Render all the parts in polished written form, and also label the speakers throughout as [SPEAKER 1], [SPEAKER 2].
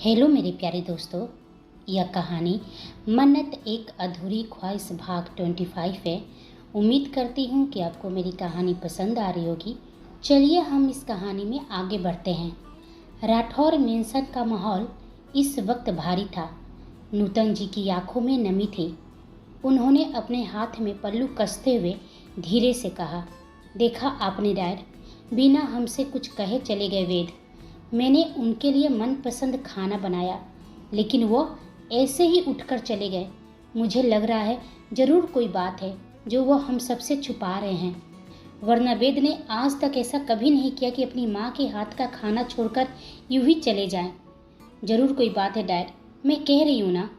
[SPEAKER 1] Hello मेरे प्यारे दोस्तों। यह कहानी मन्नत एक अधूरी ख्वाहिश भाग 25 है। उम्मीद करती हूँ कि आपको मेरी कहानी पसंद आ रही होगी। चलिए हम इस कहानी में आगे बढ़ते हैं। राठौर मेंशन का माहौल इस वक्त भारी था। नूतन जी की आंखों में नमी थी। उन्होंने अपने हाथ में पल्लू कसते हुए धीरे से कहा, देखा आपने डैड, बिना हमसे कुछ कहे चले गए वेद। मैंने उनके लिए मनपसंद खाना बनाया, लेकिन वो ऐसे ही उठकर चले गए। मुझे लग रहा है जरूर कोई बात है जो वो हम सबसे छुपा रहे हैं, वरना वेद ने आज तक ऐसा कभी नहीं किया कि अपनी माँ के हाथ का खाना छोड़कर यूं ही चले जाएं। जरूर कोई बात है डैड, मैं कह रही हूँ ना।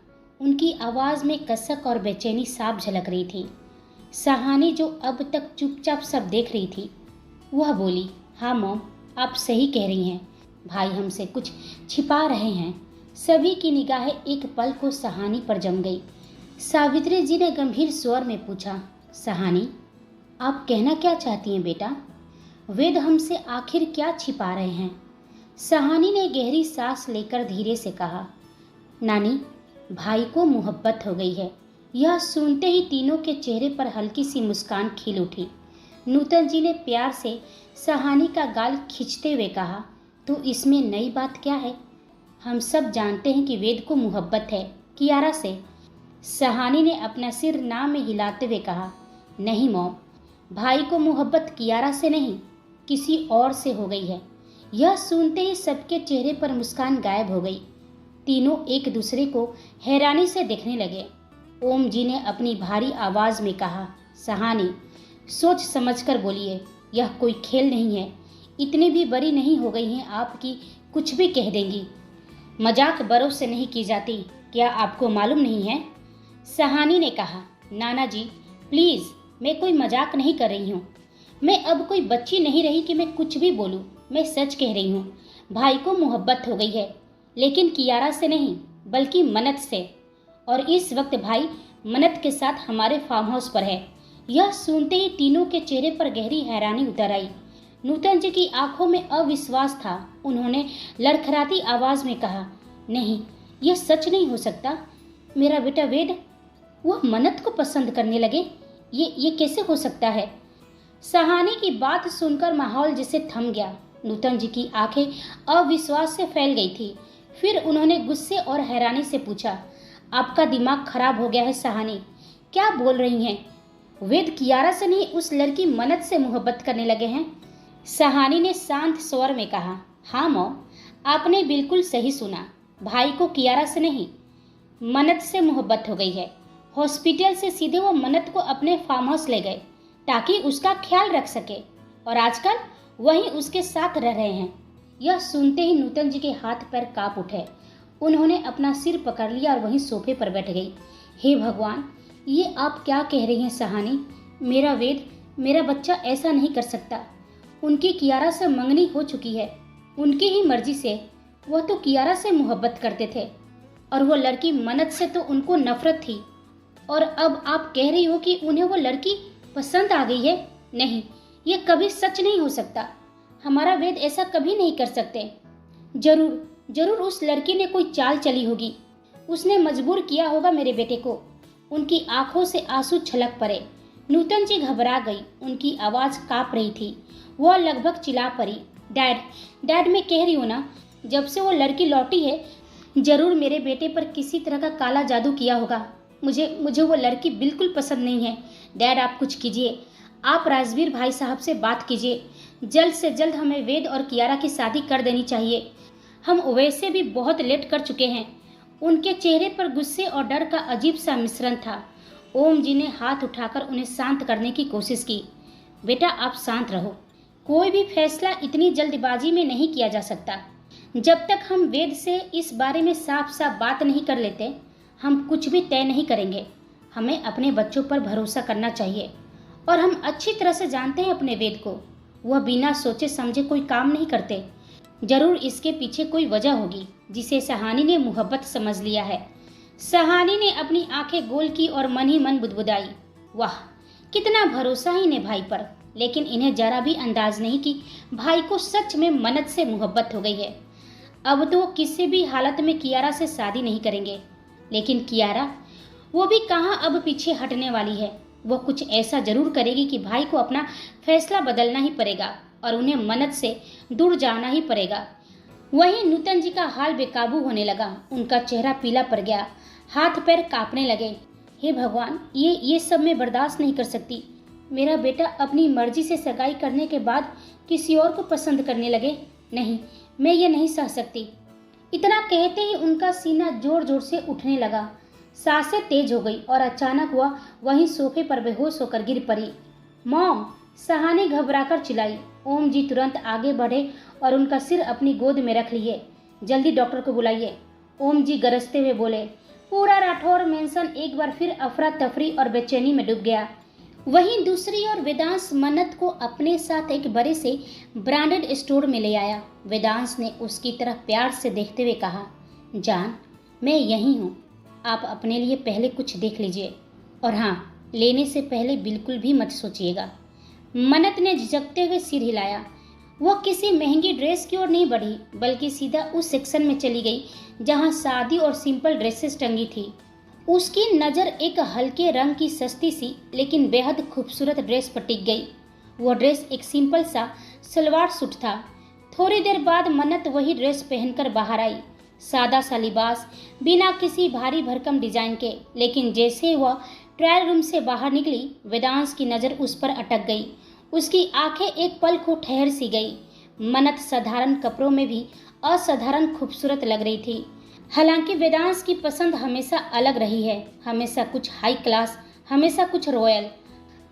[SPEAKER 1] उनकी आवाज़ में कसक और बेचैनी साफ झलक रही थी। सहानी जो अब तक चुपचाप सब देख रही थी, वह बोली, हाँ मॉम, आप सही कह रही हैं। भाई हमसे कुछ छिपा रहे हैं। सभी की निगाहें एक पल को सहानी पर जम गई। सावित्री जी ने गंभीर स्वर में पूछा, सहानी, आप कहना क्या चाहती हैं बेटा? वेद हमसे आखिर क्या छिपा रहे हैं? सहानी ने गहरी सांस लेकर धीरे से कहा, नानी, भाई को मोहब्बत हो गई है। यह सुनते ही तीनों के चेहरे पर हल्की सी मुस्कान खिल उठी। नूतन जी ने प्यार से सहानी का गाल खींचते हुए कहा, तो इसमें नई बात क्या है? हम सब जानते हैं कि वेद को मोहब्बत है कियारा से। सहानी ने अपना सिर ना में हिलाते हुए कहा, नहीं मॉम, भाई को मोहब्बत कियारा से नहीं, किसी और से हो गई है। यह सुनते ही सबके चेहरे पर मुस्कान गायब हो गई। तीनों एक दूसरे को हैरानी से देखने लगे। ओम जी ने अपनी भारी आवाज में कहा, सहानी, सोच समझकर बोलिए, यह कोई खेल नहीं है। इतनी भी बड़ी नहीं हो गई हैं आपकी कुछ भी कह देंगी। मजाक बरों से नहीं की जाती, क्या आपको मालूम नहीं है? सहानी ने कहा, नाना जी प्लीज़, मैं कोई मजाक नहीं कर रही हूँ। मैं अब कोई बच्ची नहीं रही कि मैं कुछ भी बोलूँ। मैं सच कह रही हूँ। भाई को मोहब्बत हो गई है, लेकिन कियारा से नहीं, बल्कि मन्नत से। और इस वक्त भाई मन्नत के साथ हमारे फार्म हाउस पर है। यह सुनते ही तीनों के चेहरे पर गहरी हैरानी उतर आई। नूतन जी की आंखों में अविश्वास था। उन्होंने लड़खड़ाती आवाज में कहा, नहीं, यह सच नहीं हो सकता। मेरा बेटा वेद, वह मन्नत को पसंद करने लगे? ये कैसे हो सकता है? सहानी की बात सुनकर माहौल जिसे थम गया। नूतन जी की आंखें अविश्वास से फैल गई थी। फिर उन्होंने गुस्से और हैरानी से पूछा, आपका दिमाग खराब हो गया है सहानी, क्या बोल रही हैं? वेद कियारा से नहीं, उस लड़की मन्नत से मोहब्बत करने लगे हैं? सहानी ने शांत स्वर में कहा, हाँ मॉम, आपने बिल्कुल सही सुना। भाई को कियारा से नहीं, मन्नत से मोहब्बत हो गई है। हॉस्पिटल से सीधे वो मन्नत को अपने फार्म हाउस ले गए ताकि उसका ख्याल रख सके, और आजकल वहीं उसके साथ रह रहे हैं। यह सुनते ही नूतन जी के हाथ पैर कांप उठे। उन्होंने अपना सिर पकड़ लिया और वहीं सोफे पर बैठ गई। हे भगवान, ये आप क्या कह रही हैं सहानी? मेरा वेद, मेरा बच्चा ऐसा नहीं कर सकता। उनकी कियारा से मंगनी हो चुकी है, उनकी ही मर्जी से। वह तो कियारा से मोहब्बत करते थे, और वो लड़की मन्नत से तो उनको नफरत थी। और अब आप कह रही हो कि उन्हें वो लड़की पसंद आ गई है? नहीं, ये कभी सच नहीं हो सकता। हमारा वेद ऐसा कभी नहीं कर सकते। जरूर जरूर उस लड़की ने कोई चाल चली होगी। उसने मजबूर किया होगा मेरे बेटे को। उनकी आंखों से आंसू छलक पड़े। नूतन जी घबरा गई। उनकी आवाज कांप रही थी। वह लगभग चिल्ला पड़ी, डैड, डैड, मैं कह रही हूँ ना, जब से वो लड़की लौटी है, जरूर मेरे बेटे पर किसी तरह का काला जादू किया होगा। मुझे वो लड़की बिल्कुल पसंद नहीं है। डैड, आप कुछ कीजिए। आप राजवीर भाई साहब से बात कीजिए। जल्द से जल्द हमें वेद और कियारा की शादी कर देनी चाहिए। हम वैसे भी बहुत लेट कर चुके हैं। उनके चेहरे पर गुस्से और डर का अजीब सा मिश्रण था। ओम जी ने हाथ उठाकर उन्हें शांत करने की कोशिश की। बेटा, आप शांत रहो। कोई भी फैसला इतनी जल्दबाजी में नहीं किया जा सकता। जब तक हम वेद से इस बारे में साफ साफ बात नहीं कर लेते, हम कुछ भी तय नहीं करेंगे। हमें अपने बच्चों पर भरोसा करना चाहिए, और हम अच्छी तरह से जानते हैं अपने वेद को। वह बिना सोचे समझे कोई काम नहीं करते। जरूर इसके पीछे कोई वजह होगी जिसे सहानी ने मोहब्बत समझ लिया है। सहानी ने अपनी आंखें गोल की और मन ही मन बुदबुदाई, वाह, कितना भरोसा ही इन्हें भाई पर। लेकिन इन्हें जरा भी अंदाज नहीं कि भाई को सच में मन्नत से मोहब्बत हो गई है। अब तो वो किसी भी हालत में कियारा से शादी नहीं करेंगे। लेकिन कियारा, वो भी कहाँ अब पीछे हटने वाली है। वो कुछ ऐसा जरूर करेगी कि भाई को अपना फैसला बदलना ही पड़ेगा और उन्हें मन्नत से दूर जाना ही पड़ेगा। वहीं नूतन जी का हाल बेकाबू होने लगा। उनका चेहरा पीला पड़ गया, हाथ पैर कांपने लगे। हे भगवान, ये सब मैं बर्दाश्त नहीं कर सकती। मेरा बेटा अपनी मर्जी से सगाई करने के बाद किसी और को पसंद करने लगे। नहीं, मैं ये नहीं सह सकती। इतना कहते ही उनका सीना जोर जोर से उठने लगा, सांसें तेज हो गई और अचानक वह वहीं सोफे पर बेहोश होकर गिर पड़ी। मॉम, सहानी घबराकर चिल्लाई। ओम जी तुरंत आगे बढ़े और उनका सिर अपनी गोद में रख लिए। जल्दी डॉक्टर को बुलाइए, ओम जी गरजते हुए बोले। पूरा राठौर मेंशन एक बार फिर अफरा तफरी और बेचैनी में डूब गया। वहीं दूसरी ओर वेदांश मन्नत को अपने साथ एक बड़े से ब्रांडेड स्टोर में ले आया। वेदांश ने उसकी तरफ प्यार से देखते हुए कहा, जान, मैं यहीं हूँ, आप अपने लिए पहले कुछ देख लीजिए, और हाँ, लेने से पहले बिल्कुल भी मत सोचिएगा। मन्नत ने झिझकते हुए सिर हिलाया। वह किसी महंगी ड्रेस की ओर नहीं बढ़ी, बल्कि सीधा उस सेक्शन में चली गई जहां सादी और सिंपल ड्रेसेस टंगी थी। उसकी नज़र एक हल्के रंग की सस्ती सी लेकिन बेहद खूबसूरत ड्रेस पर टिक गई। वह ड्रेस एक सिंपल सा सलवार सूट था। थोड़ी देर बाद मन्नत वही ड्रेस पहनकर बाहर आई। सादा सा लिबास, बिना किसी भारी भरकम डिजाइन के। लेकिन जैसे वह ट्रायल रूम से बाहर निकली, वेदांश की नज़र उस पर अटक गई। उसकी आंखें एक पल को ठहर सी गई। मन्नत साधारण कपड़ों में भी असाधारण खूबसूरत लग रही थी। हालांकि वेदांश की पसंद हमेशा अलग रही है, हमेशा कुछ हाई क्लास, हमेशा कुछ रॉयल।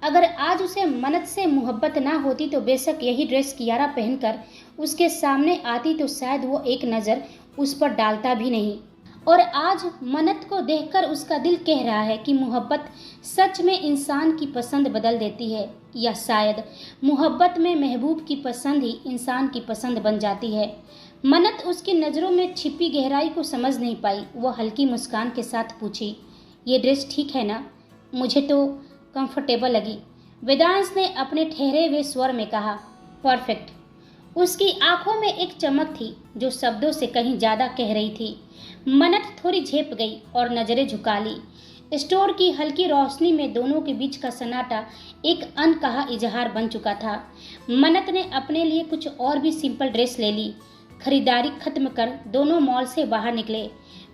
[SPEAKER 1] अगर आज उसे मन्नत से मोहब्बत ना होती तो बेशक यही ड्रेस कियारा पहनकर उसके सामने आती तो शायद वो एक नज़र उस पर डालता भी नहीं। और आज मन्नत को देखकर उसका दिल कह रहा है कि मोहब्बत सच में इंसान की पसंद बदल देती है, या शायद मोहब्बत में महबूब की पसंद ही इंसान की पसंद बन जाती है। मन्नत उसकी नज़रों में छिपी गहराई को समझ नहीं पाई। वह हल्की मुस्कान के साथ पूछी, ये ड्रेस ठीक है ना? मुझे तो कंफर्टेबल लगी। वेदांश ने अपने ठहरे हुए स्वर में कहा, परफेक्ट। उसकी आंखों में एक चमक थी जो शब्दों से कहीं ज़्यादा कह रही थी। मन्नत थोड़ी झेप गई और नज़रें झुका ली। स्टोर की हल्की रोशनी में दोनों के बीच का सन्नाटा एक अनकहा इजहार बन चुका था। मन्नत ने अपने लिए कुछ और भी सिंपल ड्रेस ले ली। खरीदारी खत्म कर दोनों मॉल से बाहर निकले।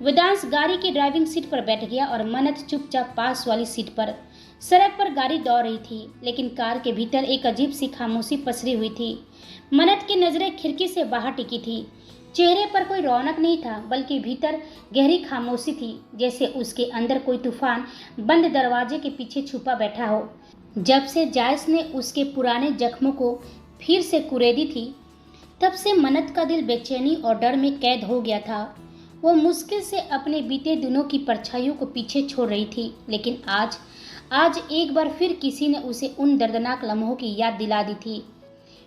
[SPEAKER 1] वेदांश गाड़ी की ड्राइविंग सीट पर बैठ गया और मन्नत चुपचाप पास वाली सीट पर। सड़क पर गाड़ी दौड़ रही थी, लेकिन कार के भीतर एक अजीब सी खामोशी पसरी हुई थी। मन्नत की नज़रें खिड़की से बाहर टिकी थी। चेहरे पर कोई रौनक नहीं था, बल्कि भीतर गहरी खामोशी थी, जैसे उसके अंदर कोई तूफान बंद दरवाजे के पीछे छुपा बैठा हो। जब से जायस ने उसके पुराने जख्मों को फिर से कुरेदी थी, तब से मन्नत का दिल बेचैनी और डर में कैद हो गया था। वो मुश्किल से अपने बीते दिनों की परछाइयों को पीछे छोड़ रही थी, लेकिन आज एक बार फिर किसी ने उसे उन दर्दनाक लम्हों की याद दिला दी थी।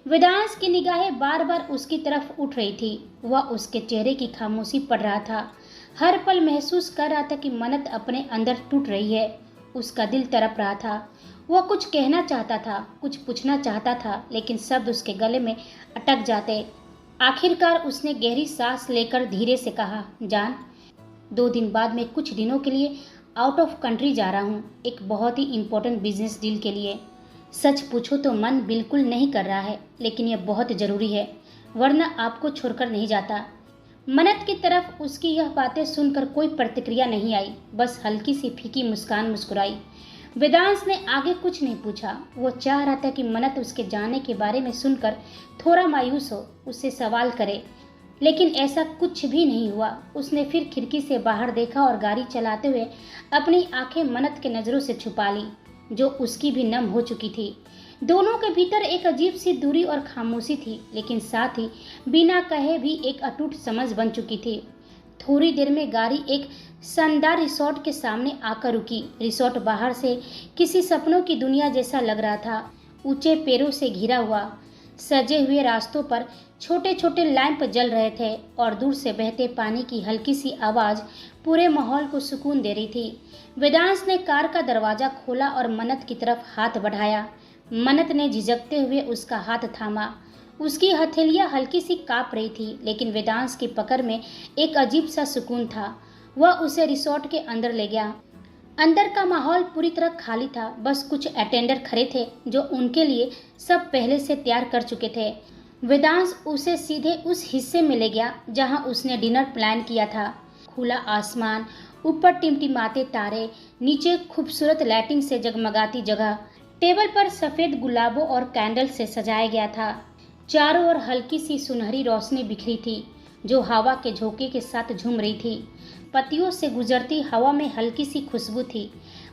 [SPEAKER 1] वेदांश की निगाहें बार बार उसकी तरफ उठ रही थी। वह उसके चेहरे की खामोशी पढ़ रहा था। हर पल महसूस कर रहा था कि मन्नत अपने अंदर टूट रही है। उसका दिल तड़प रहा था। वह कुछ कहना चाहता था, कुछ पूछना चाहता था, लेकिन शब्द उसके गले में अटक जाते। आखिरकार उसने गहरी सांस लेकर धीरे से कहा, जान, 2 दिन बाद मैं कुछ दिनों के लिए आउट ऑफ कंट्री जा रहा हूँ, एक बहुत ही इम्पोर्टेंट बिजनेस डील के लिए। सच पूछो तो मन बिल्कुल नहीं कर रहा है, लेकिन यह बहुत ज़रूरी है, वरना आपको छोड़कर नहीं जाता। मन्नत की तरफ उसकी यह बातें सुनकर कोई प्रतिक्रिया नहीं आई, बस हल्की सी फीकी मुस्कान मुस्कुराई। वेदांश ने आगे कुछ नहीं पूछा। वो चाह रहा था कि मन्नत उसके जाने के बारे में सुनकर थोड़ा मायूस हो, उससे सवाल करे, लेकिन ऐसा कुछ भी नहीं हुआ। उसने फिर खिड़की से बाहर देखा और गाड़ी चलाते हुए अपनी आंखें मन्नत के नज़रों से छुपा ली, जो उसकी भी नम हो चुकी थी। दोनों के भीतर एक अजीब सी दूरी और खामोशी थी, लेकिन साथ ही बिना कहे भी एक अटूट समझ बन चुकी थी। थोड़ी देर में गाड़ी एक शानदार रिसोर्ट के सामने आकर रुकी। रिसोर्ट बाहर से किसी सपनों की दुनिया जैसा लग रहा था। ऊंचे पेड़ों से घिरा हुआ, सजे हुए रास्तों पर छोटे छोटे लैंप जल रहे थे और दूर से बहते पानी की हल्की सी आवाज़ पूरे माहौल को सुकून दे रही थी। वेदांश ने कार का दरवाज़ा खोला और मन्नत की तरफ हाथ बढ़ाया। मन्नत ने झिझकते हुए उसका हाथ थामा। उसकी हथेलियां हल्की सी कांप रही थी, लेकिन वेदांश की पकड़ में एक अजीब सा सुकून था। वह उसे रिसोर्ट के अंदर ले गया। अंदर का माहौल पूरी तरह खाली था। बस कुछ अटेंडर खड़े थे जो उनके लिए सब पहले से तैयार कर चुके थे। वेदांश उसे सीधे उस हिस्से में ले गया जहां उसने डिनर प्लान किया था। खुला आसमान, ऊपर टिमटिमाते तारे, नीचे खूबसूरत लाइटिंग से जगमगाती जगह। टेबल पर सफेद गुलाबों और कैंडल से सजाया गया था। चारों ओर हल्की सी सुनहरी रोशनी बिखरी थी जो हवा के झोंके के साथ झूम रही थी। पत्तियों से गुजरती हवा में हल्की सी खुशबू थी,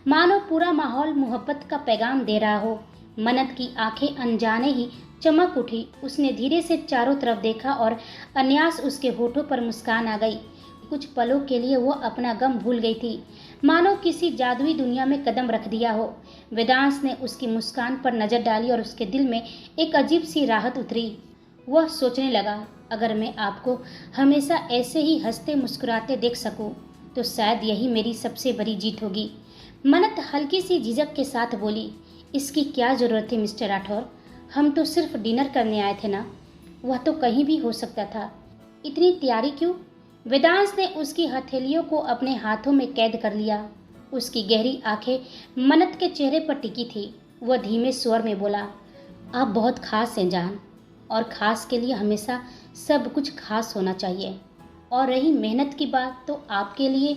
[SPEAKER 1] मानो पूरा माहौल मोहब्बत का पैगाम दे रहा हो। मन्नत की आंखें अनजाने ही चमक उठी। उसने धीरे से चारों तरफ देखा और अनायास उसके होठों पर मुस्कान आ गई। कुछ पलों के लिए वो अपना गम भूल गई थी, मानो किसी जादुई दुनिया में कदम रख दिया हो। वेदांश ने उसकी मुस्कान पर नजर डाली और उसके दिल में एक अजीब सी राहत उतरी। वह सोचने लगा, अगर मैं आपको हमेशा ऐसे ही हंसते मुस्कुराते देख सकूं, तो शायद यही मेरी सबसे बड़ी जीत होगी। मन्नत हल्की सी झिझक के साथ बोली, इसकी क्या जरूरत थी मिस्टर राठौर? हम तो सिर्फ डिनर करने आए थे ना। वह तो कहीं भी हो सकता था। इतनी तैयारी क्यों? वेदांश ने उसकी हथेलियों को अपने हाथों में कैद कर लिया। उसकी गहरी आंखें मन्नत के चेहरे पर टिकी थी। वह धीमे स्वर में बोला, आप बहुत खास हैं जान, और खास के लिए हमेशा सब कुछ खास होना चाहिए। और रही मेहनत की बात, तो आपके लिए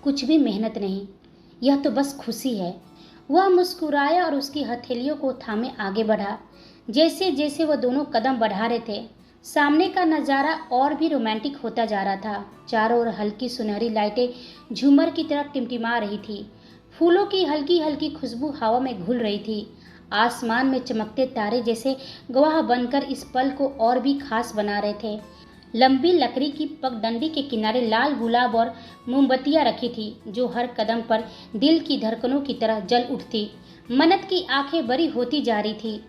[SPEAKER 1] कुछ भी मेहनत नहीं, यह तो बस खुशी है। वह मुस्कुराया और उसकी हथेलियों को थामे आगे बढ़ा। जैसे जैसे वह दोनों कदम बढ़ा रहे थे, सामने का नज़ारा और भी रोमांटिक होता जा रहा था। चारों ओर हल्की सुनहरी लाइटें झूमर की तरह टिमटिमा रही थी। फूलों की हल्की हल्की खुशबू हवा में घुल रही थी। आसमान में चमकते तारे जैसे गवाह बनकर इस पल को और भी खास बना रहे थे। लंबी लकड़ी की पगडंडी के किनारे लाल गुलाब और मोमबत्तियां रखी थी जो हर कदम पर दिल की धड़कनों की तरह जल उठती। मन्नत की आंखें बड़ी होती जा रही थी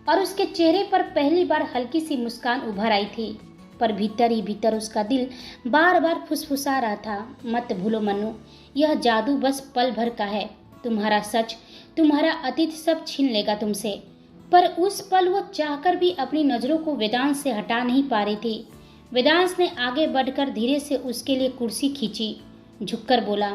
[SPEAKER 1] और उसके चेहरे पर पहली बार हल्की सी मुस्कान उभर आई थी, पर भीतर ही भीतर उसका दिल बार बार फुसफुसा रहा था, मत भूलो मन्नू, यह जादू बस पल भर का है। तुम्हारा सच, तुम्हारा अतीत सब छीन लेगा तुमसे। पर उस पल वो चाहकर भी अपनी नजरों को वेदांश से हटा नहीं पा रही थी। वेदांश ने आगे बढ़कर धीरे से उसके लिए कुर्सी खींची, झुककर बोला,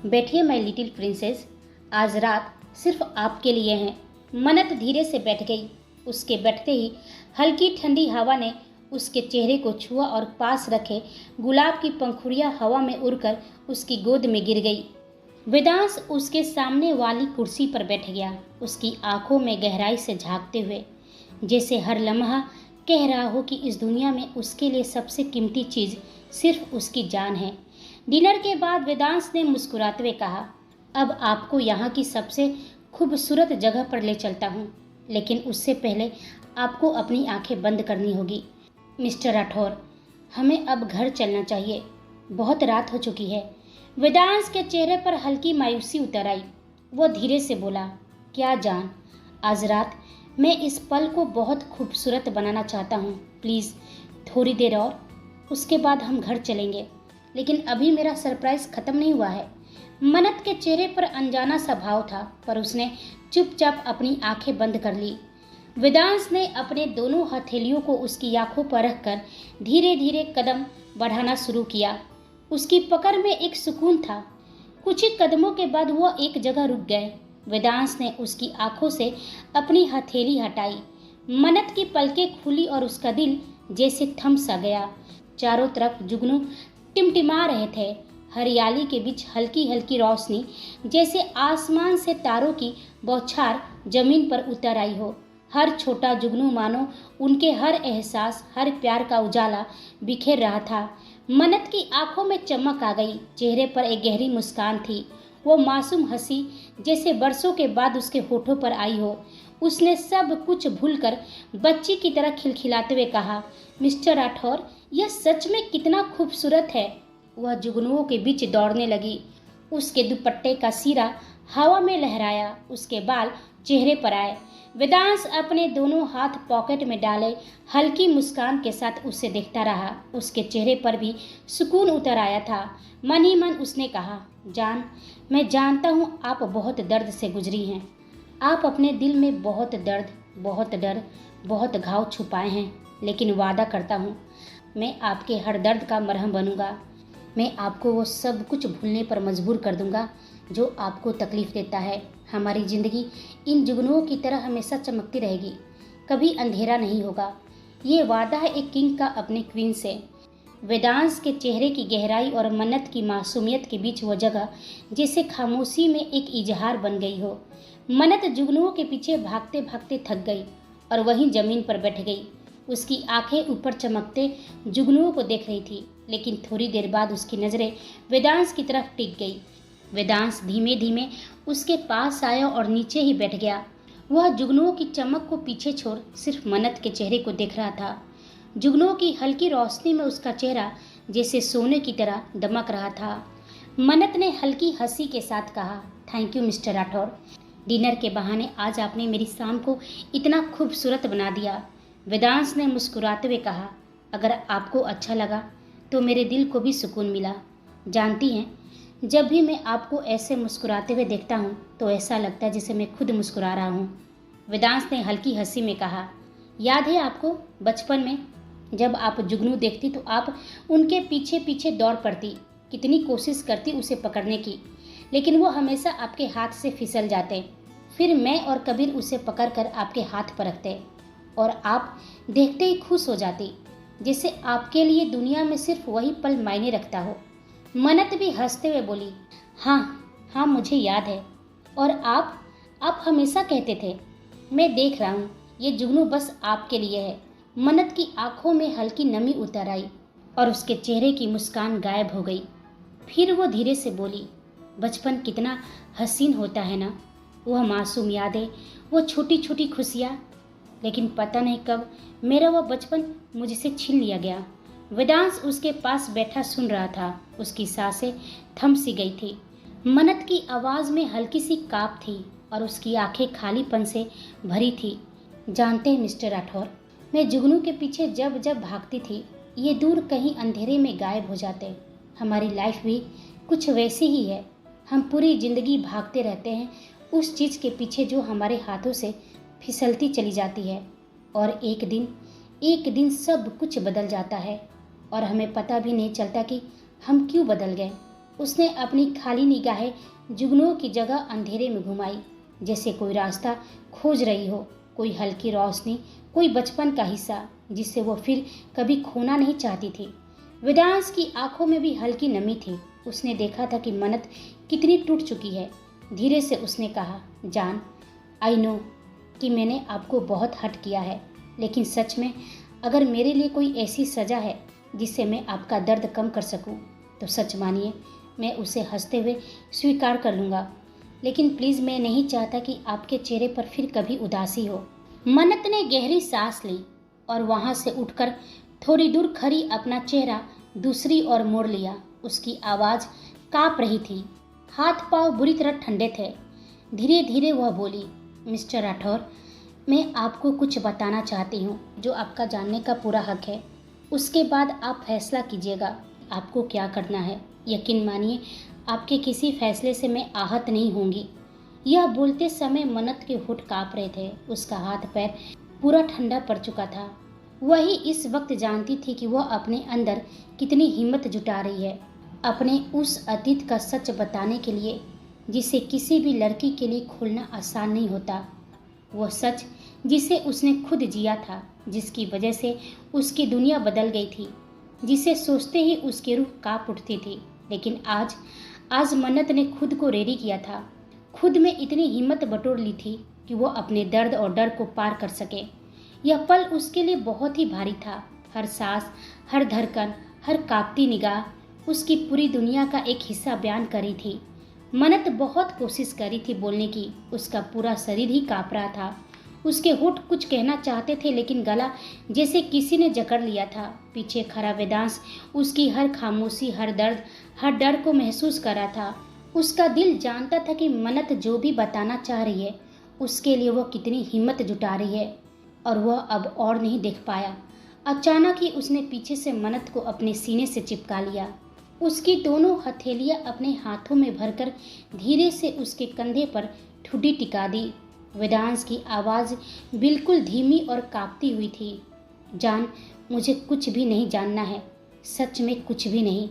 [SPEAKER 1] बैठिए माय लिटिल प्रिंसेस, आज रात सिर्फ आपके लिए है। मन्नत धीरे से बैठ गई। उसके बैठते ही हल्की ठंडी हवा ने उसके चेहरे को छुआ और पास रखे गुलाब की पंखुड़ियां हवा में उड़कर उसकी गोद में गिर गई। वेदांश उसके सामने वाली कुर्सी पर बैठ गया, उसकी आंखों में गहराई से झांकते हुए, जैसे हर लम्हा कह रहा हो कि इस दुनिया में उसके लिए सबसे कीमती चीज़ सिर्फ उसकी जान है। डिनर के बाद वेदांश ने मुस्कुराते हुए कहा, अब आपको यहाँ की सबसे खूबसूरत जगह पर ले चलता हूँ, लेकिन उससे पहले आपको अपनी आंखें बंद करनी होगी। मिस्टर राठौर, हमें अब घर चलना चाहिए, बहुत रात हो चुकी है। वेदांश के चेहरे पर हल्की मायूसी उतर आई। वह धीरे से बोला, क्या जान, आज रात मैं इस पल को बहुत खूबसूरत बनाना चाहता हूँ। प्लीज़ थोड़ी देर और, उसके बाद हम घर चलेंगे। लेकिन अभी मेरा सरप्राइज़ ख़त्म नहीं हुआ है। मन्नत के चेहरे पर अनजाना सा भाव था, पर उसने चुपचाप अपनी आंखें बंद कर ली। वेदांश ने अपने दोनों हथेलियों को उसकी आंखों पर रखकर धीरे धीरे कदम बढ़ाना शुरू किया। उसकी पकड़ में एक सुकून था। कुछ ही कदमों के बाद वह एक जगह रुक गए। वेदांश ने उसकी आंखों से अपनी हथेली हटाई। मन्नत की पलकें खुली और उसका दिल जैसे थम सा गया। चारों तरफ जुगनू टिमटिमा रहे थे। हरियाली के बीच हल्की हल्की रोशनी, जैसे आसमान से तारों की बौछार जमीन पर उतर आई हो। हर छोटा जुगनू मानो उनके हर एहसास, हर प्यार का उजाला बिखेर रहा था। मन्नत की आंखों में चमक आ गई, चेहरे पर एक गहरी मुस्कान थी। वो मासूम हंसी जैसे बरसों के बाद उसके होठों पर आई हो। उसने सब कुछ भूलकर बच्ची की तरह खिलखिलाते हुए कहा, मिस्टर राठौर, यह सच में कितना खूबसूरत है। वह जुगनुओं के बीच दौड़ने लगी। उसके दुपट्टे का सिरा हवा में लहराया, उसके बाल चेहरे पर आए। वेदांश अपने दोनों हाथ पॉकेट में डाले हल्की मुस्कान के साथ उसे देखता रहा। उसके चेहरे पर भी सुकून उतर आया था। मन ही मन उसने कहा, जान, मैं जानता हूँ आप बहुत दर्द से गुजरी हैं। आप अपने दिल में बहुत दर्द, बहुत डर, बहुत घाव छुपाए हैं, लेकिन वादा करता हूँ मैं आपके हर दर्द का मरहम बनूंगा। मैं आपको वो सब कुछ भूलने पर मजबूर कर दूंगा जो आपको तकलीफ देता है। हमारी ज़िंदगी इन जुगनुओं की तरह हमेशा चमकती रहेगी, कभी अंधेरा नहीं होगा। ये वादा है एक किंग का अपने क्वीन से। वेदांश के चेहरे की गहराई और मन्नत की मासूमियत के बीच वो जगह जैसे खामोशी में एक इजहार बन गई हो। मन्नत जुगनुओं के पीछे भागते भागते थक गई और वहीं जमीन पर बैठ गई। उसकी आंखें ऊपर चमकते जुगनुओं को देख रही थी, लेकिन थोड़ी देर बाद उसकी नज़रें वेदांश की तरफ टिक गई। वेदांश धीमे धीमे उसके पास आया और नीचे ही बैठ गया। वह जुगनुओं की चमक को पीछे छोड़ सिर्फ मन्नत के चेहरे को देख रहा था। जुगनुओं की हल्की रोशनी में उसका चेहरा जैसे सोने की तरह दमक रहा था। मन्नत ने हल्की हंसी के साथ कहा, thank you mister Rathore. Dinner के बहाने आज आपने मेरी शाम को इतना खूबसूरत बना दिया। वेदांश ने मुस्कुराते हुए कहा, अगर आपको अच्छा लगा तो मेरे दिल को भी सुकून मिला। जानती हैं, जब भी मैं आपको ऐसे मुस्कुराते हुए देखता हूँ तो ऐसा लगता है जैसे मैं खुद मुस्कुरा रहा हूँ। वेदांश ने हल्की हंसी में कहा, याद है आपको बचपन में जब आप जुगनू देखती तो आप उनके पीछे पीछे दौड़ पड़ती, कितनी कोशिश करती उसे पकड़ने की, लेकिन वो हमेशा आपके हाथ से फिसल जाते। फिर मैं और कबीर उसे पकड़कर आपके हाथ पर रखते और आप देखते ही खुश हो जाती, जैसे आपके लिए दुनिया में सिर्फ वही पल मायने रखता हो। मन्नत भी हंसते हुए बोली, हाँ हाँ मुझे याद है। और आप हमेशा कहते थे, मैं देख रहा हूँ ये जुगनू बस आपके लिए है। मन्नत की आंखों में हल्की नमी उतर आई और उसके चेहरे की मुस्कान गायब हो गई। फिर वो धीरे से बोली, बचपन कितना हसीन होता है ना, वह मासूम यादें, वो छोटी छोटी खुशियाँ, लेकिन पता नहीं कब मेरा वह बचपन मुझसे छीन लिया गया। वेदांश उसके पास बैठा सुन रहा था, उसकी सांसें थम सी गई थी। मन्नत की आवाज़ में हल्की सी काँप थी और उसकी आंखें खालीपन से भरी थी। जानते हैं मिस्टर राठौर, मैं जुगनू के पीछे जब जब भागती थी ये दूर कहीं अंधेरे में गायब हो जाते। हमारी लाइफ भी कुछ वैसी ही है। हम पूरी ज़िंदगी भागते रहते हैं उस चीज़ के पीछे जो हमारे हाथों से फिसलती चली जाती है, और एक दिन सब कुछ बदल जाता है और हमें पता भी नहीं चलता कि हम क्यों बदल गए। उसने अपनी खाली निगाहें जुगनुओं की जगह अंधेरे में घुमाई, जैसे कोई रास्ता खोज रही हो, कोई हल्की रोशनी, कोई बचपन का हिस्सा जिसे वो फिर कभी खोना नहीं चाहती थी। वेदांश की आंखों में भी हल्की नमी थी। उसने देखा था कि मन्नत कितनी टूट चुकी है। धीरे से उसने कहा, जान, आई नो कि मैंने आपको बहुत हर्ट किया है, लेकिन सच में अगर मेरे लिए कोई ऐसी सज़ा है जिससे मैं आपका दर्द कम कर सकूं, तो सच मानिए मैं उसे हंसते हुए स्वीकार कर लूँगा। लेकिन प्लीज़ मैं नहीं चाहता कि आपके चेहरे पर फिर कभी उदासी हो। मन्नत ने गहरी सांस ली और वहाँ से उठकर थोड़ी दूर खड़ी अपना चेहरा दूसरी ओर मोड़ लिया। उसकी आवाज़ काँप रही थी, हाथ पांव बुरी तरह ठंडे थे। धीरे धीरे वह बोली, मिस्टर राठौर, मैं आपको कुछ बताना चाहती हूँ जो आपका जानने का पूरा हक है। उसके बाद आप फैसला कीजिएगा आपको क्या करना है। यकीन मानिए आपके किसी फैसले से मैं आहत नहीं होंगी। यह बोलते समय मन्नत के होठ काँप रहे थे। उसका हाथ पैर पूरा ठंडा पड़ चुका था। वही इस वक्त जानती थी कि वह अपने अंदर कितनी हिम्मत जुटा रही है अपने उस अतीत का सच बताने के लिए जिसे किसी भी लड़की के लिए खोलना आसान नहीं होता। वो सच जिसे उसने खुद जिया था, जिसकी वजह से उसकी दुनिया बदल गई थी, जिसे सोचते ही उसकी रूह काँप उठती थी। लेकिन आज मन्नत ने खुद को रेडी किया था, खुद में इतनी हिम्मत बटोर ली थी कि वो अपने दर्द और डर को पार कर सके। यह पल उसके लिए बहुत ही भारी था। हर सांस, हर धड़कन, हर कांपती निगाह उसकी पूरी दुनिया का एक हिस्सा बयान करी थी। मन्नत बहुत कोशिश करी थी बोलने की, उसका पूरा शरीर ही काँप रहा था। उसके होठ कुछ कहना चाहते थे लेकिन गला जैसे किसी ने जकड़ लिया था। पीछे खड़ा वेदांश उसकी हर खामोशी, हर दर्द, हर डर को महसूस कर रहा था। उसका दिल जानता था कि मन्नत जो भी बताना चाह रही है उसके लिए वो कितनी हिम्मत जुटा रही है, और वह अब और नहीं देख पाया। अचानक ही उसने पीछे से मन्नत को अपने सीने से चिपका लिया। उसकी दोनों हथेलियां अपने हाथों में भरकर धीरे से उसके कंधे पर ठुड्डी टिका दी। वेदांश की आवाज़ बिल्कुल धीमी और कांपती हुई थी, जान, मुझे कुछ भी नहीं जानना है, सच में कुछ भी नहीं।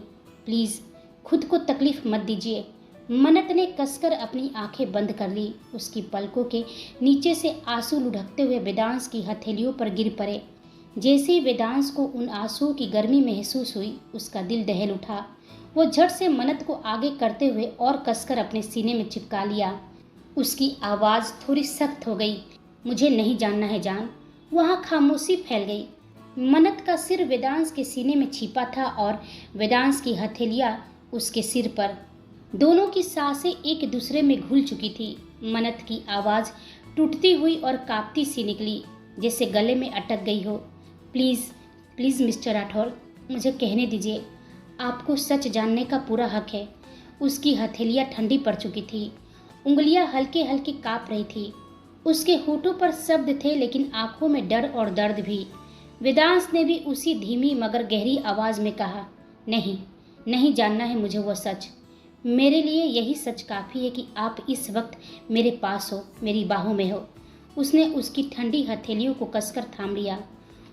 [SPEAKER 1] प्लीज़ खुद को तकलीफ़ मत दीजिए। मन्नत ने कसकर अपनी आंखें बंद कर ली। उसकी पलकों के नीचे से आंसू लुढ़कते हुए वेदांश की हथेलियों पर गिर पड़े। जैसे ही वेदांश को उन आंसुओं की गर्मी महसूस हुई, उसका दिल दहल उठा। वो झट से मन्नत को आगे करते हुए और कसकर अपने सीने में चिपका लिया। उसकी आवाज़ थोड़ी सख्त हो गई। मुझे नहीं जानना है जान। वहाँ खामोशी फैल गई। मन्नत का सिर वेदांश के सीने में छिपा था और वेदांश की हथेलियाँ उसके सिर पर। दोनों की सांसें एक दूसरे में घुल चुकी थी। मन्नत की आवाज़ टूटती हुई और कांपती सी निकली, जैसे गले में अटक गई हो। प्लीज़ प्लीज़ मिस्टर राठौर, मुझे कहने दीजिए। आपको सच जानने का पूरा हक है। उसकी हथेलियाँ ठंडी पड़ चुकी थी। उंगलियां हल्के हल्के काँप रही थी। उसके होठों पर शब्द थे, लेकिन आंखों में डर और दर्द भी। वेदांश ने भी उसी धीमी मगर गहरी आवाज़ में कहा, नहीं, नहीं जानना है मुझे वो सच। मेरे लिए यही सच काफ़ी है कि आप इस वक्त मेरे पास हो, मेरी बाहों में हो। उसने उसकी ठंडी हथेलियों को कसकर थाम लिया।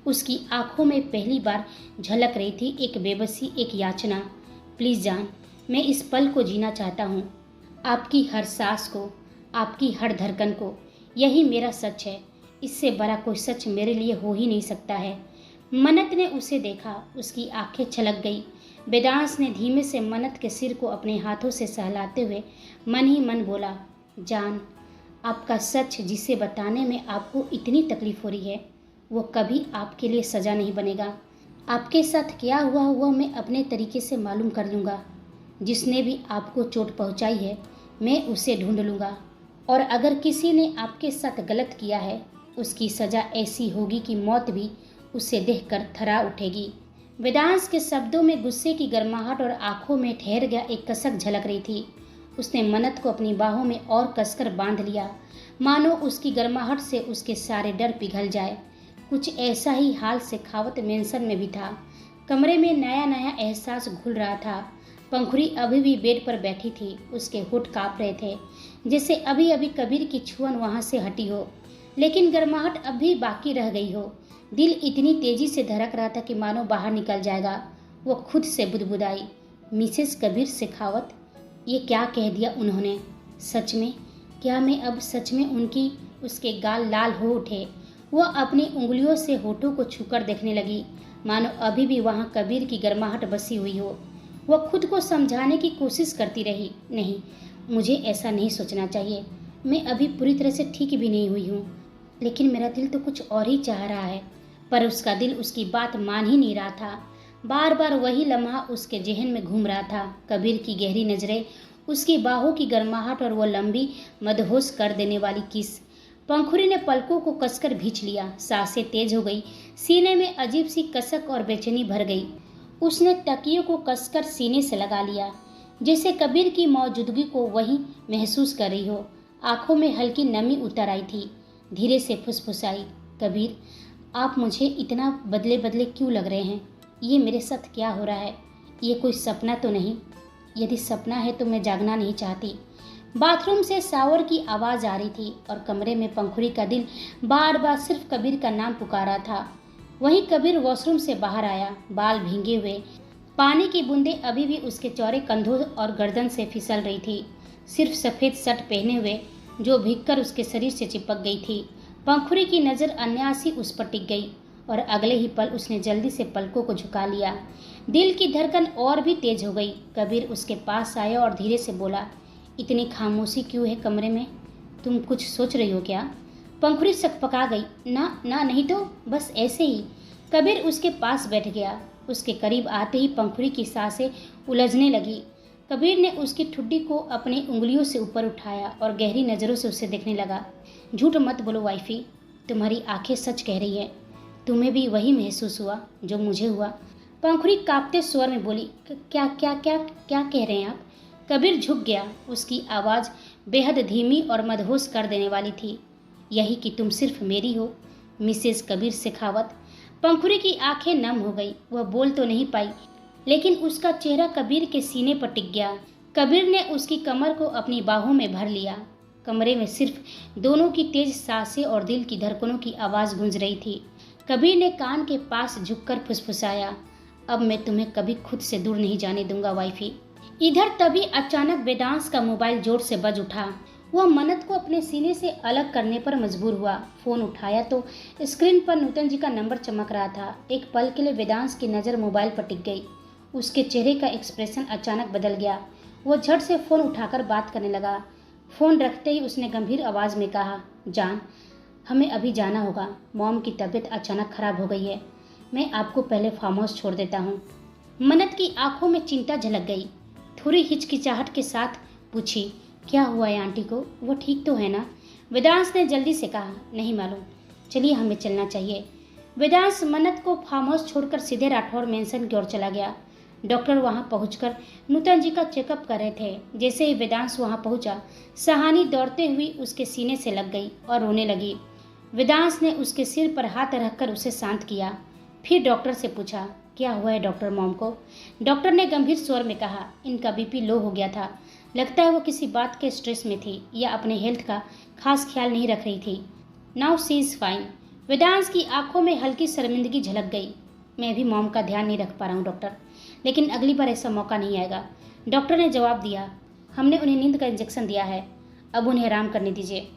[SPEAKER 1] उसकी आंखों में पहली बार झलक रही थी एक बेबसी, एक याचना। प्लीज़ जान, मैं इस पल को जीना चाहता हूँ, आपकी हर सांस को, आपकी हर धड़कन को। यही मेरा सच है। इससे बड़ा कोई सच मेरे लिए हो ही नहीं सकता है। मन्नत ने उसे देखा। उसकी आंखें छलक गई। वेदांश ने धीमे से मन्नत के सिर को अपने हाथों से सहलाते हुए मन ही मन बोला, जान, आपका सच जिसे बताने में आपको इतनी तकलीफ हो रही है, वो कभी आपके लिए सज़ा नहीं बनेगा। आपके साथ क्या हुआ हुआ मैं अपने तरीके से मालूम कर लूँगा। जिसने भी आपको चोट पहुँचाई है, मैं उसे ढूंढ लूँगा। और अगर किसी ने आपके साथ गलत किया है, उसकी सज़ा ऐसी होगी कि मौत भी उसे देखकर थर्रा उठेगी। वेदांश के शब्दों में गुस्से की गर्माहट और आंखों में ठहर गया एक कसक झलक रही थी। उसने मन्नत को अपनी बाहों में और कसकर बांध लिया, मानो उसकी गर्माहट से उसके सारे डर पिघल जाए। कुछ ऐसा ही हाल शेखावत मेंशन में भी था। कमरे में नया नया एहसास घुल रहा था। पंखुरी अभी भी बेड पर बैठी थी। उसके होठ काँप रहे थे, जैसे अभी अभी कबीर की छुअन वहाँ से हटी हो, लेकिन गर्माहट अब भी बाकी रह गई हो। दिल इतनी तेजी से धड़क रहा था कि मानो बाहर निकल जाएगा। वो खुद से बुदबुदाई, मिसेस कबीर शेखावत, ये क्या कह दिया उन्होंने? सच में? क्या मैं अब सच में उनकी? उसके गाल लाल हो उठे। वो अपनी उंगलियों से होठों को छूकर देखने लगी, मानो अभी भी वहाँ कबीर की गर्माहट बसी हुई हो। वो खुद को समझाने की कोशिश करती रही, नहीं, मुझे ऐसा नहीं सोचना चाहिए। मैं अभी पूरी तरह से ठीक भी नहीं हुई हूँ, लेकिन मेरा दिल तो कुछ और ही चाह रहा है। पर उसका दिल उसकी बात मान ही नहीं रहा था। बार बार वही लम्हा उसके जहन में घूम रहा था। कबीर की गहरी नजरें, उसकी बाहों की गर्माहट और वो लंबी मदहोश कर देने वाली किस। पंखुरी ने पलकों को कसकर भींच लिया। सांसें तेज हो गई। सीने में अजीब सी कसक और बेचैनी भर गई। उसने तकियों को कसकर सीने से लगा लिया, जैसे कबीर की मौजूदगी को वही महसूस कर रही हो। आंखों में हल्की नमी उतर आई थी। धीरे से फुसफुसाई, कबीर, आप मुझे इतना बदले बदले क्यों लग रहे हैं? ये मेरे साथ क्या हो रहा है? ये कोई सपना तो नहीं? यदि सपना है तो मैं जागना नहीं चाहती। बाथरूम से शावर की आवाज़ आ रही थी और कमरे में पंखुरी का दिल बार बार सिर्फ कबीर का नाम पुकारा था। वहीं कबीर वॉशरूम से बाहर आया, बाल भींगे हुए। पानी की बूंदें अभी भी उसके चौड़े कंधों और गर्दन से फिसल रही थी। सिर्फ सफ़ेद शर्ट पहने हुए जो भीगकर उसके शरीर से चिपक गई थी। पंखुरी की नज़र अन्यासी उस पर टिक गई और अगले ही पल उसने जल्दी से पलकों को झुका लिया। दिल की धड़कन और भी तेज हो गई। कबीर उसके पास आया और धीरे से बोला, इतनी खामोशी क्यों है कमरे में? तुम कुछ सोच रही हो क्या? पंखुरी सकपका गई। ना ना, नहीं तो बस ऐसे ही। कबीर उसके पास बैठ गया। उसके करीब आते ही पंखुरी की सांसें उलझने लगी। कबीर ने उसकी ठुड्डी को अपनी उंगलियों से ऊपर उठाया और गहरी नज़रों से उसे देखने लगा। झूठ मत बोलो वाइफी, तुम्हारी आंखें सच कह रही है। तुम्हें भी वही महसूस हुआ जो मुझे हुआ। पंखुरी कांपते स्वर में बोली, क्या क्या क्या क्या कह रहे हैं आप? कबीर झुक गया। उसकी आवाज़ बेहद धीमी और मदहोश कर देने वाली थी। यही कि तुम सिर्फ मेरी हो, मिसेस कबीर शेखावत। पंखुरी की आंखें नम हो गई। वह बोल तो नहीं पाई, लेकिन उसका चेहरा कबीर के सीने पर टिक गया। कबीर ने उसकी कमर को अपनी बाहों में भर लिया। कमरे में सिर्फ दोनों की तेज सांसें और दिल की धड़कनों की आवाज़ गूंज रही थी। कबीर ने कान के पास झुककर फुसफुसाया, अब मैं तुम्हें कभी खुद से दूर नहीं जाने दूंगा वाइफी। इधर तभी अचानक वेदांश का मोबाइल जोर से बज उठा। वह मन्नत को अपने सीने से अलग करने पर मजबूर हुआ। फोन उठाया तो स्क्रीन पर नूतन जी का नंबर चमक रहा था। एक पल के लिए वेदांश की नज़र मोबाइल पर टिक गई। उसके चेहरे का एक्सप्रेशन अचानक बदल गया। वो झट से फ़ोन उठाकर बात करने लगा। फ़ोन रखते ही उसने गंभीर आवाज़ में कहा, जान, हमें अभी जाना होगा। मॉम की तबीयत अचानक खराब हो गई है। मैं आपको पहले फार्म हाउस छोड़ देता हूँ। मन्नत की आंखों में चिंता झलक गई। थोड़ी हिचकिचाहट के साथ पूछी, क्या हुआ है आंटी को? वो ठीक तो है ना? वेदांश ने जल्दी से कहा, नहीं मालूम, चलिए हमें चलना चाहिए। वेदांश मन्नत को फार्म हाउस छोड़कर सीधे राठौर मेंशन की ओर चला गया। डॉक्टर वहां पहुंचकर नूतन जी का चेकअप कर रहे थे। जैसे ही वेदांश वहां पहुंचा, सहानी दौड़ते हुई उसके सीने से लग गई और रोने लगी। वेदांश ने उसके सिर पर हाथ रखकर उसे शांत किया। फिर डॉक्टर से पूछा, क्या हुआ है डॉक्टर मॉम को? डॉक्टर ने गंभीर स्वर में कहा, इनका बीपी लो हो गया था। लगता है वो किसी बात के स्ट्रेस में थी या अपने हेल्थ का खास ख्याल नहीं रख रही थी। Now she is fine. Vedansh की आंखों में हल्की शर्मिंदगी झलक गई। मैं भी मॉम का ध्यान नहीं रख पा रहा हूँ डॉक्टर, लेकिन अगली बार ऐसा मौका नहीं आएगा। डॉक्टर ने जवाब दिया, हमने उन्हें नींद का इंजेक्शन दिया है, अब उन्हें आराम करने दीजिए।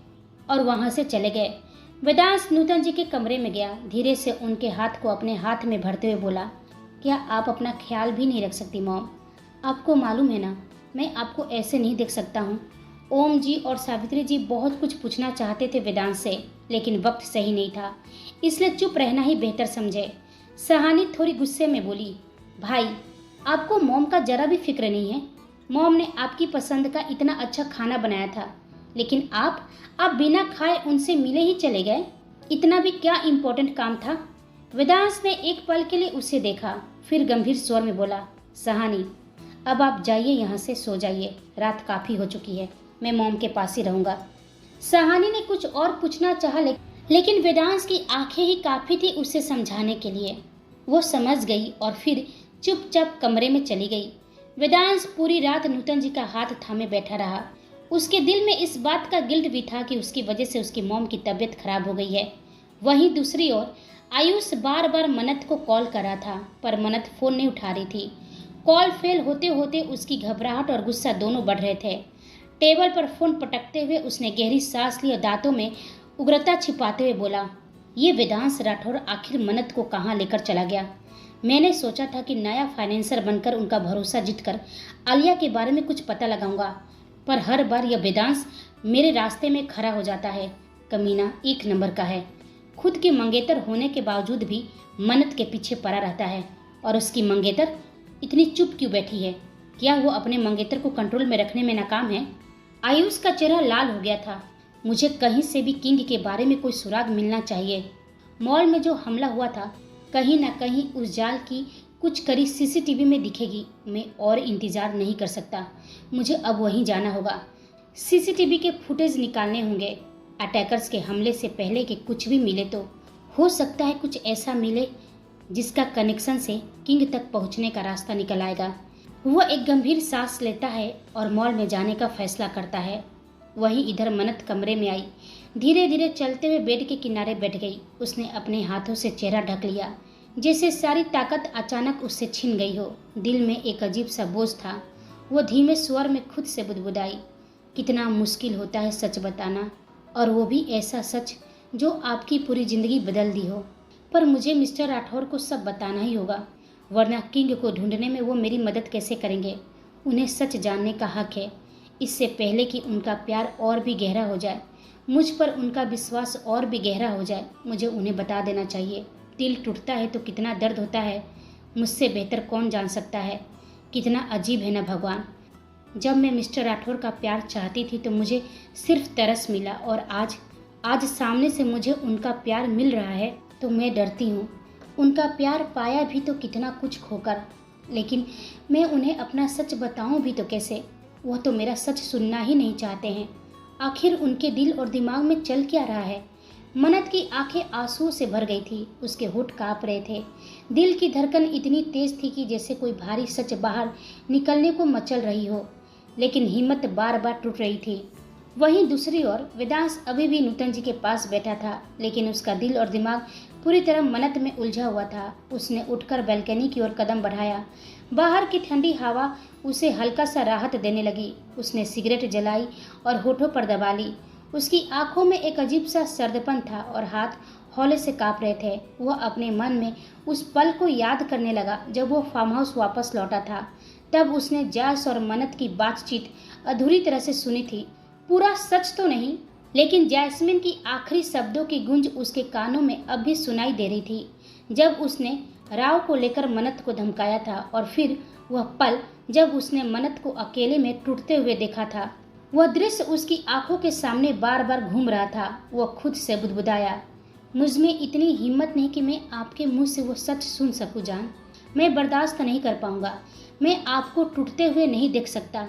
[SPEAKER 1] और वहाँ से चले गए। वेदांश नूतन जी के कमरे में गया। धीरे से उनके हाथ को अपने हाथ में भरते हुए बोला, क्या आप अपना ख्याल भी नहीं रख सकती मॉम? आपको मालूम है ना, मैं आपको ऐसे नहीं देख सकता हूँ। ओम जी और सावित्री जी बहुत कुछ पूछना चाहते थे वेदांश से, लेकिन वक्त सही नहीं था, इसलिए चुप रहना ही बेहतर समझे। सहानी थोड़ी गुस्से में बोली, भाई, आपको मॉम का जरा भी फिक्र नहीं है? मॉम ने आपकी पसंद का इतना अच्छा खाना बनाया था, लेकिन आप बिना खाए उनसे मिले ही चले गए। इतना भी क्या इम्पोर्टेंट काम था? वेदांश ने एक पल के लिए उसे देखा, फिर गंभीर स्वर में बोला, सहानी, अब आप जाइए, यहाँ से सो जाइए, रात काफ़ी हो चुकी है, मैं मॉम के पास ही रहूँगा। सहानी ने कुछ और पूछना चाहा, लेकिन वेदांश की आंखें ही काफ़ी थी उसे समझाने के लिए। वो समझ गई और फिर चुपचाप कमरे में चली गई। वेदांश पूरी रात नूतन जी का हाथ थामे बैठा रहा। उसके दिल में इस बात का गिल्ट भी था कि उसकी वजह से उसकी मॉम की तबीयत खराब हो गई है। वहीं दूसरी ओर आयुष बार बार मन्नत को कॉल कर रहा था, पर मन्नत फ़ोन नहीं उठा रही थी। कॉल फेल होते होते उसकी घबराहट और गुस्सा दोनों बढ़ रहे थे। टेबल पर फ़ोन पटकते हुए उसने गहरी सांस ली और दांतों में उग्रता छिपाते हुए बोला, ये वेदांश राठौर आखिर मन्नत को कहाँ लेकर चला गया? मैंने सोचा था कि नया फाइनेंसर बनकर उनका भरोसा जीतकर आलिया के बारे में कुछ पता लगाऊंगा, पर हर बार यह वेदांश मेरे रास्ते में खड़ा हो जाता है। कमीना एक नंबर का है। खुद की मंगेतर होने के बावजूद भी मन्नत के पीछे पड़ा रहता है, और उसकी मंगेतर इतनी चुप क्यों बैठी है? क्या वो अपने मंगेतर को कंट्रोल में रखने में नाकाम है? आयुष का चेहरा लाल हो गया था। मुझे कहीं से भी किंग के बारे में कोई सुराग मिलना चाहिए। मॉल में जो हमला हुआ था, कहीं ना कहीं उस जाल की कुछ कड़ी सीसीटीवी में दिखेगी। मैं और इंतजार नहीं कर सकता, मुझे अब वहीं जाना होगा। सीसीटीवी के फुटेज निकालने होंगे। अटैकर्स के हमले से पहले के कुछ भी मिले तो हो सकता है कुछ ऐसा मिले जिसका कनेक्शन से किंग तक पहुंचने का रास्ता निकल आएगा। वह एक गंभीर सांस लेता है और मॉल में जाने का फैसला करता है। वहीं इधर मन्नत कमरे में आई। धीरे धीरे चलते हुए बेड के किनारे बैठ गई। उसने अपने हाथों से चेहरा ढक लिया, जैसे सारी ताकत अचानक उससे छिन गई हो। दिल में एक अजीब सा बोझ था। वो धीमे स्वर में खुद से बुदबुदाई, कितना मुश्किल होता है सच बताना, और वो भी ऐसा सच जो आपकी पूरी ज़िंदगी बदल दी हो। पर मुझे मिस्टर राठौर को सब बताना ही होगा, वरना किंग को ढूंढने में वो मेरी मदद कैसे करेंगे? उन्हें सच जानने का हक है। इससे पहले कि उनका प्यार और भी गहरा हो जाए, मुझ पर उनका विश्वास और भी गहरा हो जाए, मुझे उन्हें बता देना चाहिए। दिल टूटता है तो कितना दर्द होता है, मुझसे बेहतर कौन जान सकता है? कितना अजीब है ना भगवान। जब मैं मिस्टर राठौर का प्यार चाहती थी तो मुझे सिर्फ तरस मिला, और आज सामने से मुझे उनका प्यार मिल रहा है तो मैं डरती हूँ। उनका प्यार पाया भी तो कितना कुछ खोकर, लेकिन मैं उन्हें अपना सच बताऊँ भी तो कैसे? वह तो मेरा सच सुनना ही नहीं चाहते हैं। आखिर उनके दिल और दिमाग में चल क्या रहा है? मन्नत की आंखें आंसू से भर गई थी। उसके होंठ कांप रहे थे। दिल की धड़कन इतनी तेज थी कि जैसे कोई भारी सच बाहर निकलने को मचल रही हो, लेकिन हिम्मत बार बार टूट रही थी। वहीं दूसरी ओर वेदांश अभी भी नूतन जी के पास बैठा था, लेकिन उसका दिल और दिमाग पूरी तरह मन्नत में उलझा हुआ था। उसने उठकर बालकनी की ओर कदम बढ़ाया। बाहर की ठंडी हवा उसे हल्का सा राहत देने लगी। उसने सिगरेट जलाई और होठों पर दबा ली। उसकी आंखों में एक अजीब सा सर्दपन था और हाथ हौले से कांप रहे थे। वह अपने मन में उस पल को याद करने लगा जब वो फार्म हाउस वापस लौटा था। तब उसने जैस और मन्नत की बातचीत अधूरी तरह से सुनी थी। पूरा सच तो नहीं, लेकिन जैस्मिन की आखिरी शब्दों की गूंज उसके कानों में अब भी सुनाई दे रही थी जब उसने राव को लेकर मन्नत को धमकाया था। और फिर वह पल जब उसने मन्नत को अकेले में टूटते हुए देखा था। वह दृश्य उसकी आंखों के सामने बार बार घूम रहा था। वह खुद से बुदबुदाया, मुझ में इतनी हिम्मत नहीं कि मैं आपके मुंह से वो सच सुन सकूं जान। मैं बर्दाश्त नहीं कर पाऊंगा। मैं आपको टूटते हुए नहीं देख सकता।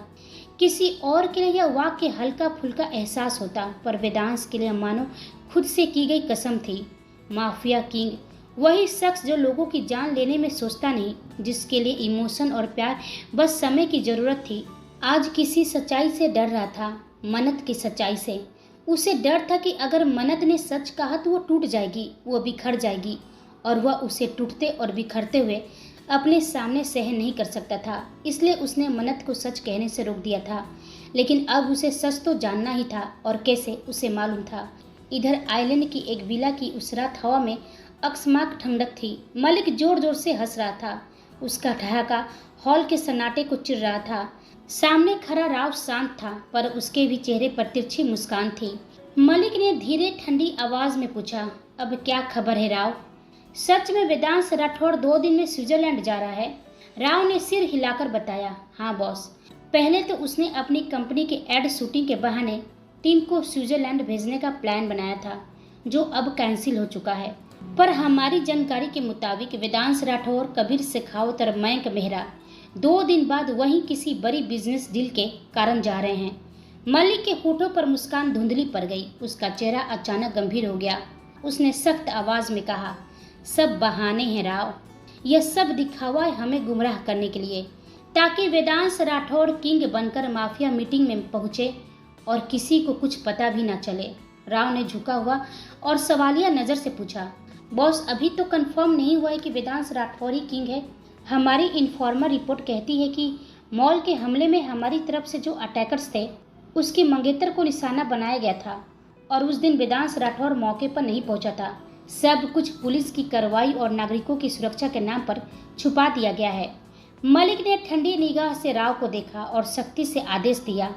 [SPEAKER 1] किसी और के लिए यह वाक्य हल्का फुल्का एहसास होता, पर वेदांश के लिए मानो खुद से की गई कसम थी। माफिया किंग, वही शख्स जो लोगों की जान लेने में सोचता नहीं, जिसके लिए इमोशन और प्यार बस समय की जरूरत थी, आज किसी सच्चाई से डर रहा था। मन्नत की सच्चाई से। उसे डर था कि अगर मन्नत ने सच कहा तो वो टूट जाएगी, वो बिखर जाएगी, और वह उसे टूटते और बिखरते हुए अपने सामने सहन नहीं कर सकता था। इसलिए उसने मन्नत को सच कहने से रोक दिया था। लेकिन अब उसे सच तो जानना ही था, और कैसे उसे मालूम था। इधर आइलैंड की एक विला की उस रात हवा में अकस्मात ठंडक थी। मलिक जोर जोर से हंस रहा था। उसका ठहाका हॉल के सन्नाटे को चिर रहा था। सामने खड़ा राव शांत था, पर उसके भी चेहरे पर तिरछी मुस्कान थी। मलिक ने धीरे ठंडी आवाज में पूछा, अब क्या खबर है राव? सच में वेदांश राठौड़ 2 दिन में स्विट्जरलैंड जा रहा है? राव ने सिर हिलाकर बताया, हाँ बॉस। पहले तो उसने अपनी कंपनी के एड शूटिंग के बहाने टीम को स्विट्जरलैंड भेजने का प्लान बनाया था, जो अब कैंसिल हो चुका है। पर हमारी जानकारी के मुताबिक वेदांश राठौड़, कबीर शेखावत और मयंक मेहरा 2 दिन बाद वहीं किसी बड़ी बिजनेस डील के कारण जा रहे हैं। मलिक के होठों पर मुस्कान धुंधली पड़ गई। उसका चेहरा अचानक गंभीर हो गया। उसने सख्त आवाज में कहा, सब बहाने हैं राव। यह सब दिखावा है हमें गुमराह करने के लिए, ताकि वेदांश राठौड़ किंग बनकर माफिया मीटिंग में पहुंचे और किसी को कुछ पता भी ना चले। राव ने झुका हुआ और सवालिया नजर से पूछा, बॉस अभी तो कंफर्म नहीं हुआ है कि वेदांश राठौड़ ही किंग है। हमारी इन्फॉर्मर रिपोर्ट कहती है कि मॉल के हमले में हमारी तरफ से जो अटैकर्स थे, उसके मंगेतर को निशाना बनाया गया था, और उस दिन वेदांश राठौड़ मौके पर नहीं पहुंचा था। सब कुछ पुलिस की कार्रवाई और नागरिकों की सुरक्षा के नाम पर छुपा दिया गया है। मलिक ने ठंडी निगाह से राव को देखा और सख्ती से आदेश दिया,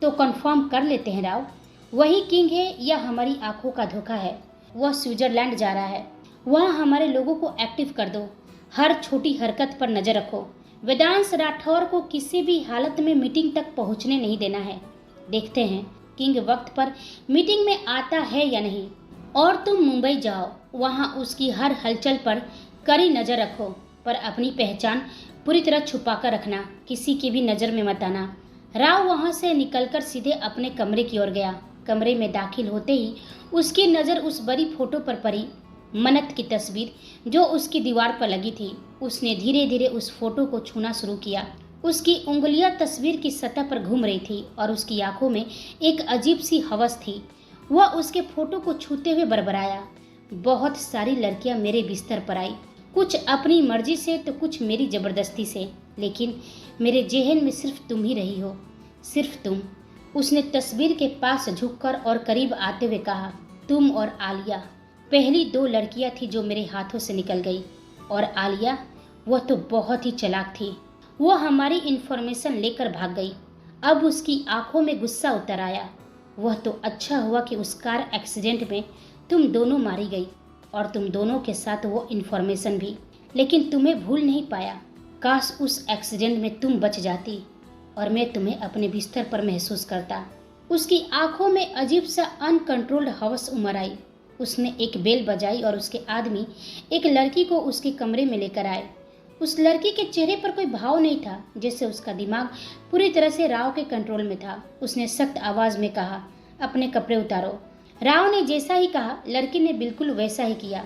[SPEAKER 1] तो कंफर्म कर लेते हैं राव, वही किंग है या हमारी आंखों का धोखा है? वह स्विट्जरलैंड जा रहा है। वहाँ हमारे लोगों को एक्टिव कर दो। हर छोटी हरकत पर नजर रखो। वेदांश राठौड़ को किसी भी हालत में मीटिंग तक पहुंचने नहीं देना है। देखते हैं किंग वक्त पर मीटिंग में आता है या नहीं। और तुम मुंबई जाओ, वहाँ उसकी हर हलचल पर कड़ी नजर रखो, पर अपनी पहचान पूरी तरह छुपा कर रखना, किसी की भी नज़र में मत आना। राव वहाँ से निकलकर सीधे अपने कमरे की ओर गया। कमरे में दाखिल होते ही उसकी नज़र उस बड़ी फोटो पर पड़ी, मन्नत की तस्वीर जो उसकी दीवार पर लगी थी। उसने धीरे धीरे उस फोटो को छूना शुरू किया। उसकी उंगलियां तस्वीर की सतह पर घूम रही थी और उसकी आंखों में एक अजीब सी हवस थी। वह उसके फोटो को छूते हुए बड़बड़ाया, बहुत सारी लड़कियां मेरे बिस्तर पर आई, कुछ अपनी मर्जी से तो कुछ मेरी जबरदस्ती से, लेकिन मेरे जेहन में सिर्फ तुम ही रही हो, सिर्फ तुम। उसने तस्वीर के पास झुककर और करीब आते हुए कहा, तुम और आलिया पहली 2 लड़कियां थी जो मेरे हाथों से निकल गई। और आलिया, वह तो बहुत ही चालाक थी। वह हमारी इन्फॉर्मेशन लेकर भाग गई। अब उसकी आंखों में गुस्सा उतर आया। वह तो अच्छा हुआ कि उस कार एक्सीडेंट में तुम दोनों मारी गई, और तुम दोनों के साथ वो इन्फॉर्मेशन भी। लेकिन तुम्हें भूल नहीं पाया। काश उस एक्सीडेंट में तुम बच जाती और मैं तुम्हें अपने बिस्तर पर महसूस करता। उसकी आंखों में अजीब सा अनकंट्रोल्ड हवस उमड़ आई। उसने एक बेल बजाई और उसके आदमी एक लड़की को उसके कमरे में लेकर आए। उस लड़की के चेहरे पर कोई भाव नहीं था, जैसे उसका दिमाग पूरी तरह से राव के कंट्रोल में था। उसने सख्त आवाज में कहा, अपने कपड़े उतारो। राव ने जैसा ही कहा, लड़की ने बिल्कुल वैसा ही किया।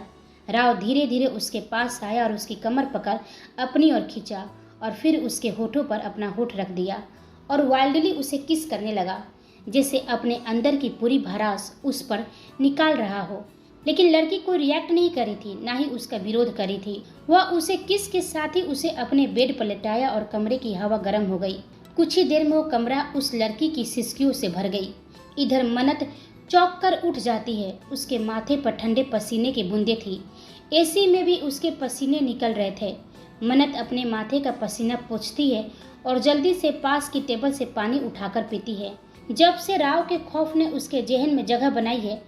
[SPEAKER 1] राव धीरे धीरे उसके पास आया और उसकी कमर पकड़ अपनी ओर खींचा, और फिर उसके होठों पर अपना होठ रख दिया और वाइल्डली उसे किस करने लगा, जैसे अपने अंदर की पूरी भड़ास उस पर निकाल रहा हो। लेकिन लड़की कोई रिएक्ट नहीं करी थी, ना ही उसका विरोध करी थी। वह उसे किस के साथ ही उसे अपने बेड पर लेटाया और कमरे की हवा गर्म हो गई। कुछ ही देर में वो कमरा उस लड़की की सिसकियों से भर गई। इधर मन्नत चौंक कर उठ जाती है। उसके माथे पर ठंडे पसीने की बूंदें थी। एसी में भी उसके पसीने निकल रहे थे। मन्नत अपने माथे का पसीना पोंछती है और जल्दी से पास की टेबल से पानी उठाकर पीती है। जब से राव के खौफ ने उसके जहन में जगह बनाई है,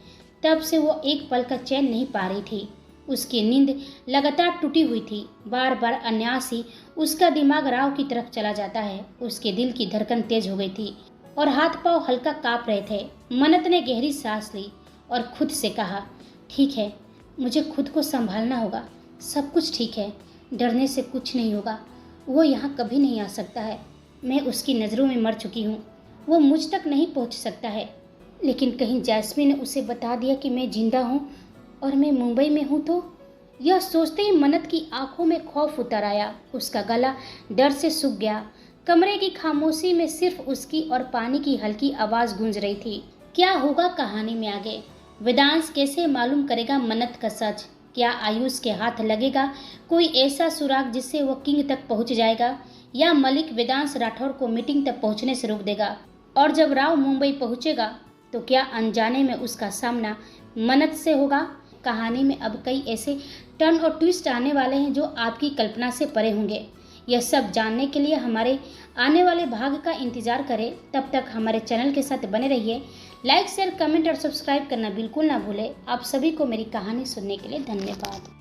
[SPEAKER 1] तब से वो एक पल का चैन नहीं पा रही थी। उसकी नींद लगातार टूटी हुई थी। बार बार अनायास ही उसका दिमाग राव की तरफ चला जाता है। उसके दिल की धड़कन तेज हो गई थी और हाथ पांव हल्का कांप रहे थे। मन्नत ने गहरी सांस ली और खुद से कहा, ठीक है, मुझे खुद को संभालना होगा। सब कुछ ठीक है, डरने से कुछ नहीं होगा। वो यहाँ कभी नहीं आ सकता है। मैं उसकी नज़रों में मर चुकी हूँ। वो मुझ तक नहीं पहुँच सकता है। लेकिन कहीं जैस्मीन ने उसे बता दिया कि मैं जिंदा हूँ और मैं मुंबई में हूँ तो? यह सोचते ही मन्नत की आंखों में खौफ उतर आया। उसका गला डर से सूख गया। कमरे की खामोशी में सिर्फ उसकी और पानी की हल्की आवाज़ गूंज रही थी। क्या होगा कहानी में आगे? वेदांश कैसे मालूम करेगा मन्नत का सच? क्या आयुष के हाथ लगेगा कोई ऐसा सुराग जिससे वह किंग तक पहुंच जाएगा, या मलिक वेदांश राठौर को मीटिंग तक पहुंचने से रोक देगा? और जब राव मुंबई पहुंचेगा तो क्या अनजाने में उसका सामना मन्नत से होगा? कहानी में अब कई ऐसे टर्न और ट्विस्ट आने वाले हैं जो आपकी कल्पना से परे होंगे। यह सब जानने के लिए हमारे आने वाले भाग का इंतजार करें। तब तक हमारे चैनल के साथ बने रहिए। लाइक, शेयर, कमेंट और सब्सक्राइब करना बिल्कुल ना भूलें। आप सभी को मेरी कहानी सुनने के लिए धन्यवाद।